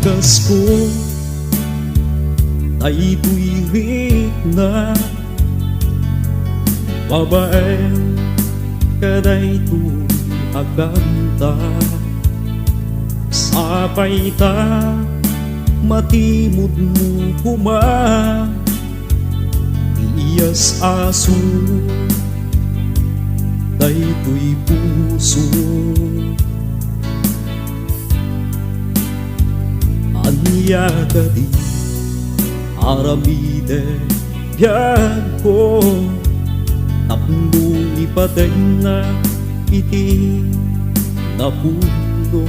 wagas ko ay tuwirik na babae kaday tuy aganta sapay ta matimod mo kuma iyas aso daytoy puso anya kadi aramide biyan ko tapno ipatay na iti napuno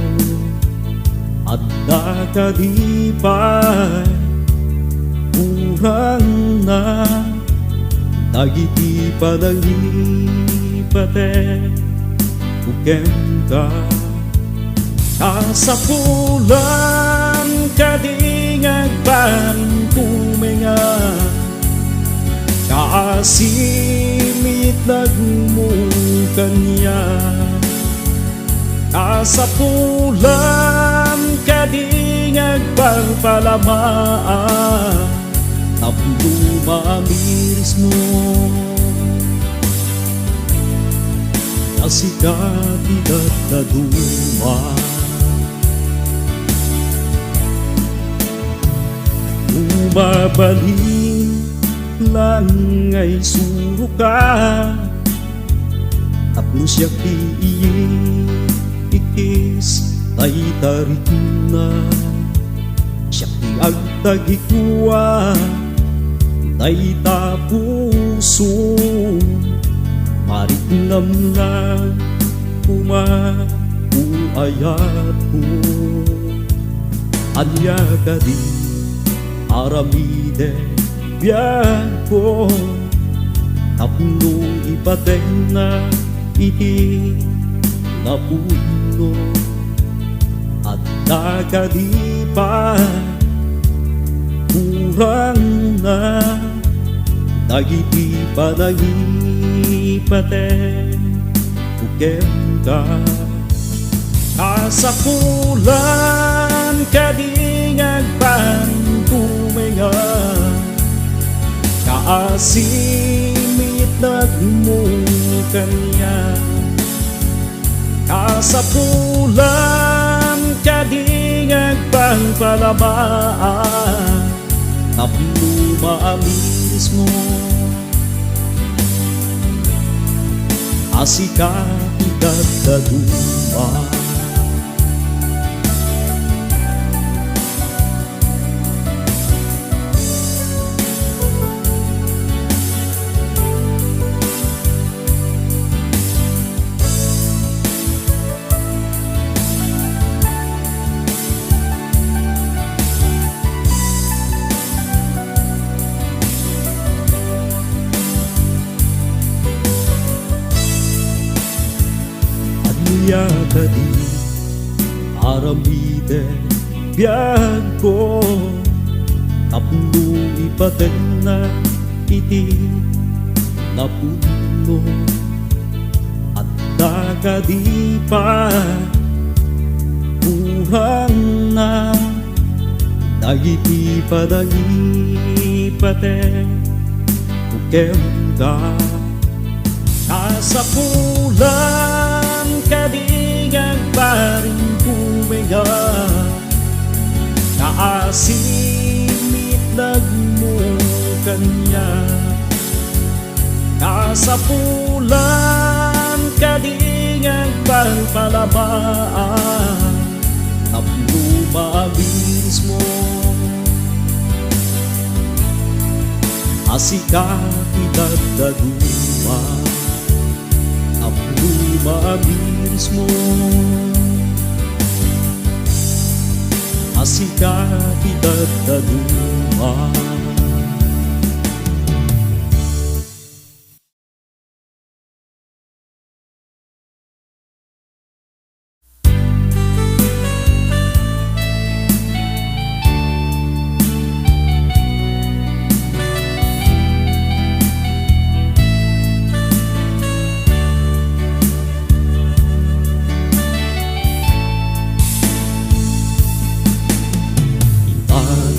at nakadipay kurang na dagiti panangipate uken ka kasapulan kadingag parin pumenga kaasimit nagmukan niya kasapulan kadingag pagpalamaan tapno mamiris mo nasikati at naduma umabalik lang ay suro ka tapno siya ikis ay tarit na siya agtagikwa ay tapuso maritnam lang uayat ko anya kadi aramide biyan ko tapno ipatay na iti napuno at nakadipay kurang na dagiti panangipate uken ka kasapulan kadingag parin tumenga kaasimit nagmukan niya kasapulan kadingag pagpalamaan tapno maamiris mo asikati dadaduma anya kadi aramide biyan ko tapno ipatay na iti napuno at nakadipay kurang na dagiti panangipate uken ka kasapulan kadingag parin pumenga kaasimit nagmukan niya kasapulan kadingag pagpalamaan tapno mamiris mo asikati dadaduma tapno mamiris mo asikati dadaduma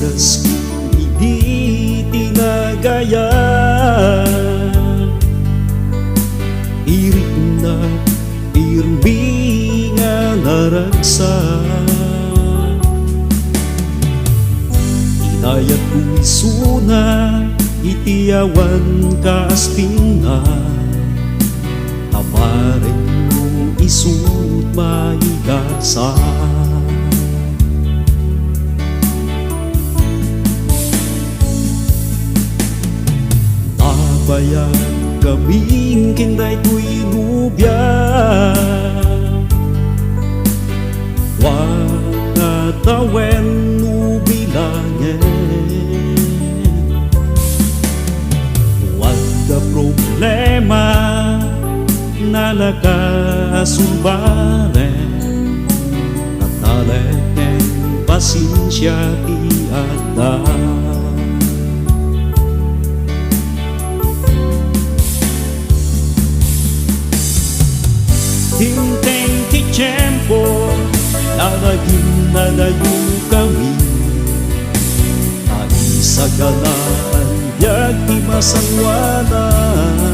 wagas kung hindi tinagaya. Irik na irmi nga naragsak, inayat kong isuna itiyawan ka aspinga. Tamareng mo isut maigasa, nabayag kaming kinday ko'y nubya. Wakatawen nubilangin, wagka problema na nakasumbaren. Nataleken pasensya ti ada, tinteng ti tiyempo lalagim na layo kami. Naisagalaan yag ti masangwanan,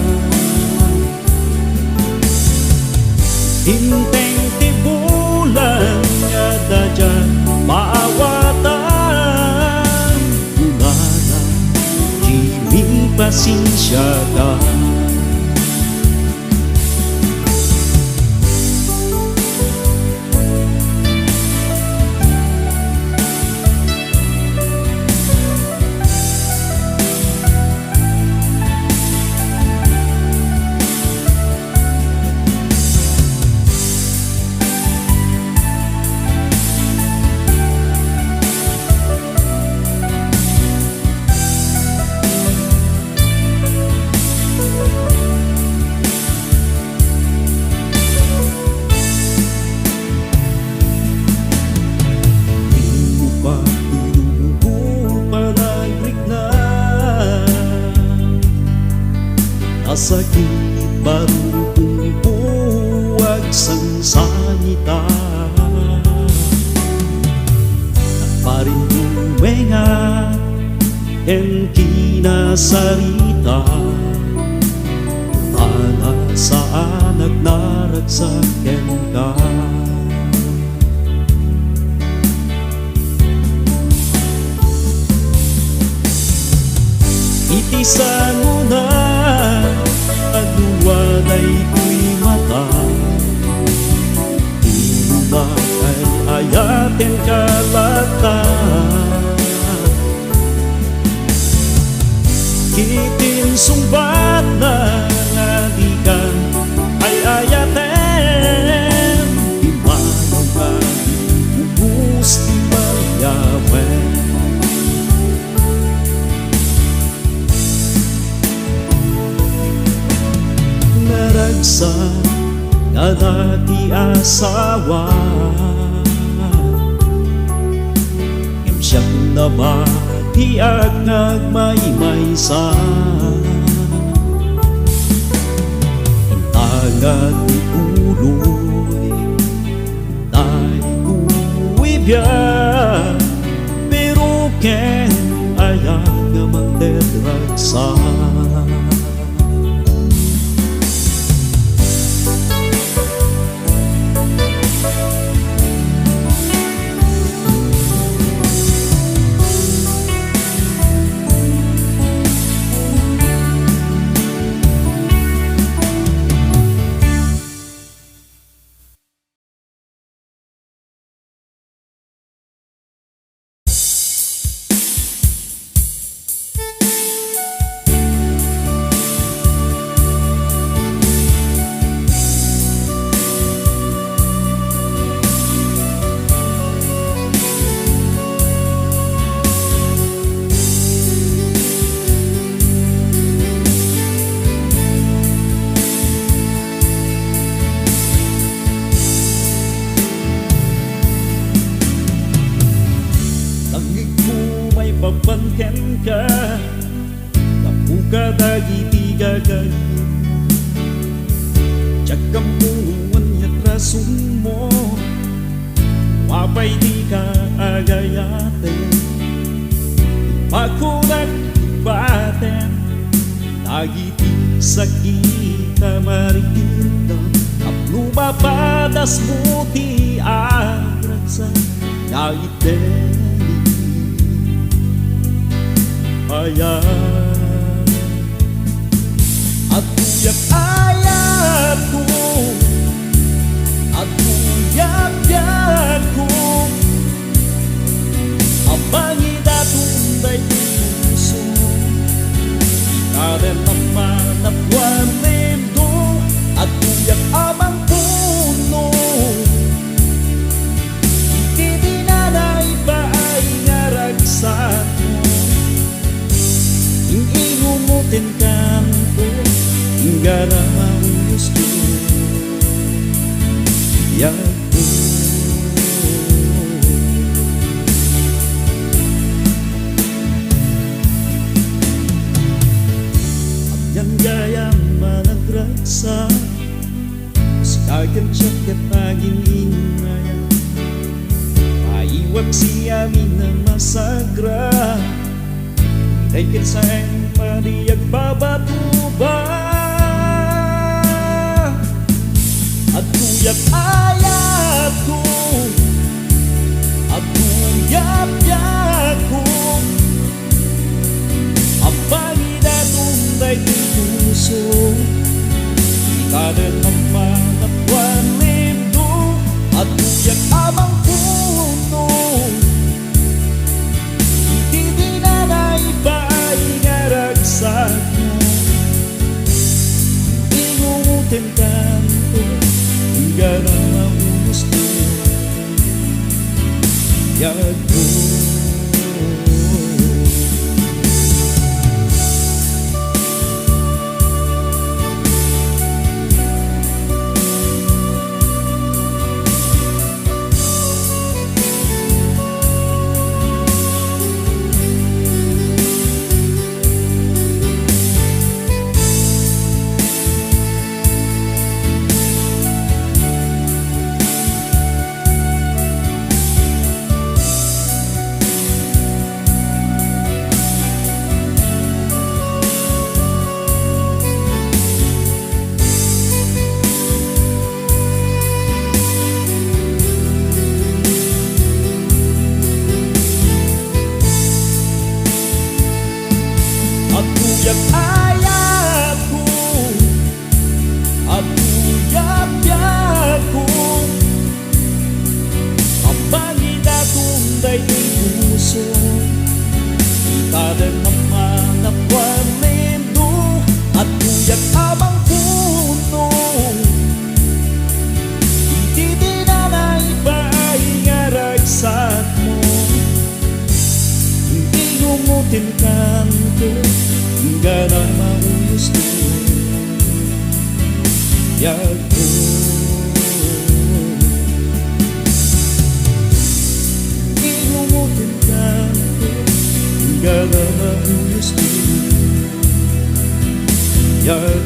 tinteng ti bulan nga dadyan maawatan. Unana kimi pasensya ka, sakit baru kung buwag sang sanita. Nagparin kong menga en kinasarita, tala sa anak naragsaken ka. Itisan mo na aduwanay ko'y mata, di mo ba ay ayaten kalata. Kitin sumbat na nga di ka ay ayaten, di manaw ka ubus di malyawen. Naragsa nga dati asawa, imsyak na matiag ngagmaymaysa. Intagat ni uloy tay kuwibya, pero ken ayag nga magdedragsa. Papanken ka, kapuka dagiti gagay, tiyagam punguan yat rason mo, wapay di ka agayate. Nagiti sa kita marikita at lumapadas mo ti arat sa naiteli ayan at kuyak ayat ko at kuyak ko abang idatunday puso ikaden naman at wanendo at kuyak amang puno hindi dinanay pa ay ngaragsak mo ingumutin kanto hingga na gusto yaku at yan gayang managragsa sekagan siya kataging inaya maiwag siya minamasagra kay kinsayang mariyag babatuba at kuyak ayat ko at kuyak ko ang pangidatunday ng puso ikaden naman at wanlindo at kuyak amang puno hindi dinanay ba ay ngaragsak mo ingumutin kanto hingga na gusto yaku kuyak ayat ko at kuyak ko ang pangidatunday ng puso ikaden naman at wanlindo at kuyak amang puno hindi dinanay ba ay ngaragsak mo hindi gumutin kanto hingga na gusto yaku ingumutin kanto hingga na gusto yaku